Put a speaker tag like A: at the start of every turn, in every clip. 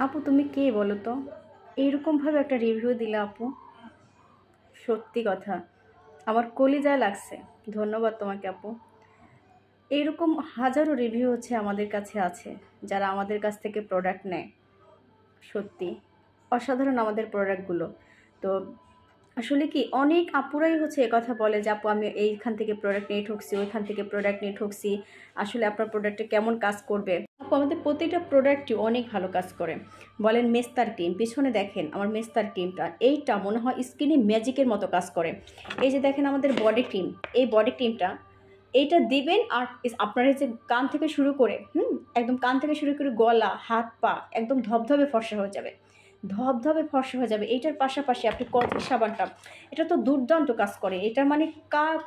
A: আপু তুমি কে বলো তো? এইরকমভাবে একটা রিভিউ দিলে আপু, সত্যি কথা আমার কলিজায় লাগছে। ধন্যবাদ তোমাকে আপু। এইরকম হাজারো রিভিউ হচ্ছে আমাদের কাছে আছে, যারা আমাদের কাছ থেকে প্রোডাক্ট নেয়। সত্যি অসাধারণ আমাদের প্রোডাক্টগুলো। তো আসলে কি অনেক আপুরাই হচ্ছে কথা বলে যে আপু আমি এইখান থেকে প্রোডাক্ট নিয়ে ঠকছি, ওইখান থেকে প্রোডাক্ট নিয়ে ঠকছি, আসলে আপনার প্রোডাক্টে কেমন কাজ করবে। আপু আমাদের প্রতিটা প্রোডাক্টই অনেক ভালো কাজ করে। বলেন মেস্তার ক্রিম, পিছনে দেখেন আমার মেস্তার ক্রিমটা, এইটা মনে হয় স্কিনে ম্যাজিকের মতো কাজ করে। এই যে দেখেন আমাদের বডি ক্রিম, এই বডি ক্রিমটা এইটা দিবেন আর আপনার এই যে কান থেকে শুরু করে একদম কান থেকে শুরু করে গলা হাত পা একদম ধবধবে ফর্সা হয়ে যাবে, ধবধবে ফর্সা হয়ে যাবে। এইটার পাশাপাশি আপনি কলজির সাবানটা, এটা তো দুর্দান্ত কাজ করে। এটা মানে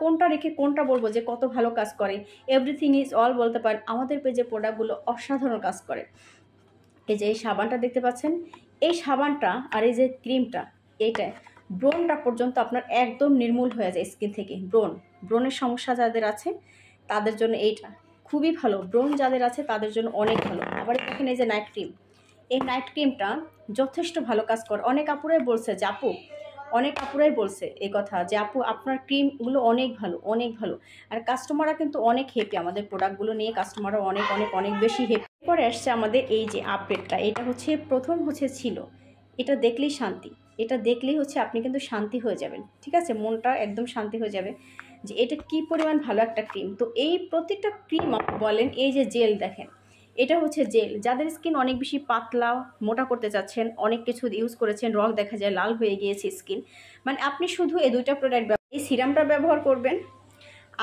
A: কোনটা রেখে কোনটা বলবো যে কত ভালো কাজ করে। এভরিথিং ইজ অল বলতে পারেন। আমাদের পেজে প্রোডাক্টগুলো অসাধারণ কাজ করে। এই যে এই সাবানটা দেখতে পাচ্ছেন, এই সাবানটা আর এই যে ক্রিমটা, এইটা ব্রণটা পর্যন্ত আপনার একদম নির্মূল হয়ে যায় স্কিন থেকে। ব্রণের সমস্যা যাদের আছে তাদের জন্য এইটা খুবই ভালো। ব্রণ যাদের আছে তাদের জন্য অনেক ভালো। আবার দেখেন এই যে নাইট ক্রিম, এই নাইট ক্রিমটা যথেষ্ট ভালো কাজ করে। অনেক আপুরাই বলছে যে আপু, অনেক আপুরাই বলছে এই কথা যে আপু আপনার ক্রিমগুলো অনেক ভালো, অনেক ভালো। আর কাস্টমাররা কিন্তু অনেক হ্যাপি, আমাদের প্রোডাক্টগুলো নিয়ে কাস্টমাররা অনেক অনেক অনেক বেশি হ্যাপি। পরে আসছে আমাদের এই যে আপডেটটা, এটা হচ্ছে প্রথম ছিল, এটা দেখলেই শান্তি, এটা দেখলেই হচ্ছে আপনি কিন্তু শান্তি হয়ে যাবেন। ঠিক আছে, মনটা একদম শান্তি হয়ে যাবে যে এটা কি পরিমাণ ভালো একটা ক্রিম। তো এই প্রত্যেকটা ক্রিম আপনি বলেন, এই যে জেল দেখেন, এটা হচ্ছে জেল। যাদের স্কিন অনেক বেশি পাতলা, মোটা করতে চাচ্ছেন, অনেক কিছু ইউজ করেছেন, রং দেখা যায় লাল হয়ে গিয়েছে স্কিন, মানে আপনি শুধু এই দুইটা প্রোডাক্ট, এই সিরামটা ব্যবহার করবেন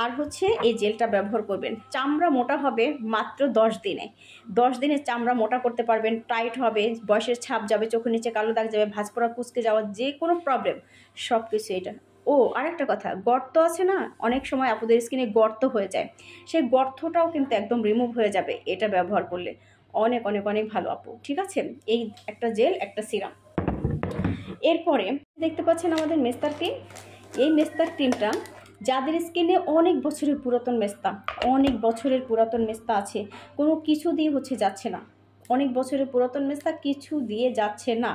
A: আর হচ্ছে এই জেলটা ব্যবহার করবেন। চামড়া মোটা হবে মাত্র 10 দিনে। 10 দিনে চামড়া মোটা করতে পারবেন, টাইট হবে, বয়সের ছাপ যাবে, চোখের নিচে কালো দাগ যাবে, ভাঁজ পড়া কুচকে যাওয়া, যে কোনো প্রবলেম সব কিছু এটা। ও আরেকটা কথা, গর্ত আছে না, অনেক সময় আপনাদের স্কিনে গর্ত হয়ে যায়, সেই গর্তটাও কিন্তু একদম রিমুভ হয়ে যাবে এটা ব্যবহার করলে। অনেক অনেক অনেক ভালো আপু। ঠিক আছে, এই একটা জেল একটা সিরাম। এরপরে দেখতে পাচ্ছেন আমাদের মেস্তার ক্রিম। এই মেস্তার ক্রিমটা যাদের স্কিনে অনেক বছরের পুরাতন মেস্তা, অনেক বছরের পুরাতন মেস্তা আছে, কোনো কিছু দিয়ে হচ্ছে যাচ্ছে না, অনেক বছরের পুরাতন মেস্তা কিছু দিয়ে যাচ্ছে না,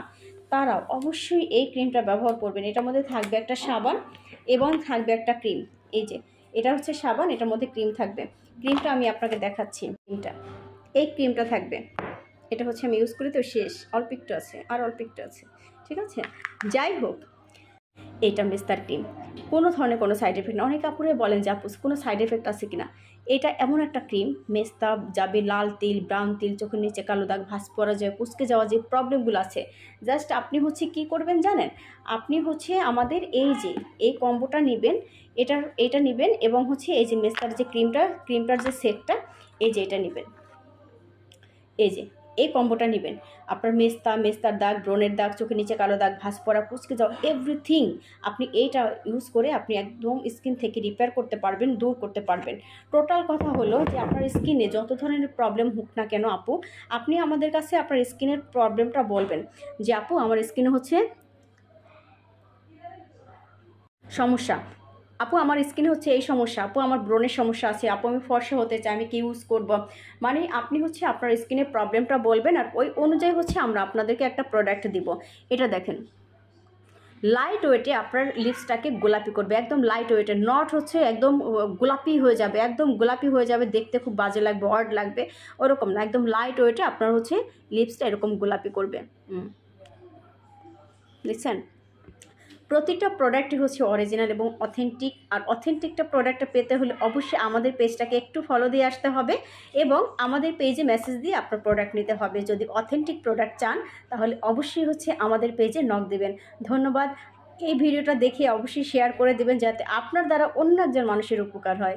A: তারা অবশ্যই এই ক্রিমটা ব্যবহার করবেন। এটার মধ্যে থাকবে একটা সাবান এবং থাকবে একটা ক্রিম। এই যে এটা হচ্ছে সাবান, এটার মধ্যে ক্রিম থাকবে। ক্রিমটা আমি আপনাকে দেখাচ্ছি। ক্রিমটা, এই ক্রিমটা থাকবে, এটা হচ্ছে আমি ইউজ করি তো শেষ, অল্প একটু আছে আর অল্প একটু আছে। ঠিক আছে, যাই হোক, এইটা মেস্তার ক্রিম, কোনো ধরনের কোনো সাইড এফেক্ট না। অনেক আপুরে বলেন যে আপু কোনো সাইড এফেক্ট আছে কিনা। এটা এমন একটা ক্রিম, মেস্তা যাবে, লাল তিল, ব্রাউন তিল, চোখের নিচে কালো দাগ, ভাঁজ পড়া যায়, কুচকে যাওয়া, যে প্রবলেমগুলো আছে, জাস্ট আপনি হচ্ছে কি করবেন জানেন, আপনি হচ্ছে আমাদের এই যে এই কম্বোটা নেবেন, এটা নেবেন এবং হচ্ছে এই যে মেস্তার যে ক্রিমটার যে সেটটা, এই যে এটা নেবেন, এই যে এই কম্বোটা নেবেন। আপনার মেস্তার দাগ, ব্রণের দাগ, চোখের নিচে কালো দাগ, ভাঁজ পড়া, কুচকে যাওয়া, এভরিথিং আপনি এইটা ইউজ করে আপনি একদম স্কিন থেকে রিপেয়ার করতে পারবেন, দূর করতে পারবেন। টোটাল কথা হলো যে আপনার স্কিনে যত ধরনের প্রবলেম হোক না কেন আপু, আপনি আমাদের কাছে আপনার স্কিনের প্রবলেমটা বলবেন যে আপু আমার স্কিনে হচ্ছে সমস্যা, আপু আমার স্কিনে হচ্ছে এই সমস্যা, আপু আমার ব্রণের সমস্যা আছে, আপু আমি ফর্সা হতে চাই, আমি কি ইউজ করব। মানে আপনি হচ্ছে আপনার স্কিনের প্রবলেমটা বলবেন আর ওই অনুযায়ী হচ্ছে আমরা আপনাদেরকে একটা প্রোডাক্ট দিব। এটা দেখেন, লাইট ওয়েটে আপনার লিপসটাকে গোলাপি করবে, একদম লাইট ওয়েটে, নট হচ্ছে একদম গোলাপি হয়ে যাবে, একদম গোলাপি হয়ে যাবে, দেখতে খুব বাজে লাগবে, অড লাগবে, ওরকম না। একদম লাইট ওয়েটে আপনার হচ্ছে লিপসটা এরকম গোলাপি করবে। দেখছেন, প্রতিটা প্রোডাক্টই হচ্ছে অরিজিনাল এবং অথেন্টিক। আর অথেন্টিকটা প্রোডাক্টটা পেতে হলে অবশ্যই আমাদের পেজটাকে একটু ফলো দিয়ে আসতে হবে এবং আমাদের পেজে মেসেজ দিয়ে আপনার প্রোডাক্ট নিতে হবে। যদি অথেন্টিক প্রোডাক্ট চান তাহলে অবশ্যই হচ্ছে আমাদের পেজে নক দেবেন। ধন্যবাদ। এই ভিডিওটা দেখে অবশ্যই শেয়ার করে দেবেন যাতে আপনার দ্বারা অন্য একজন মানুষের উপকার হয়।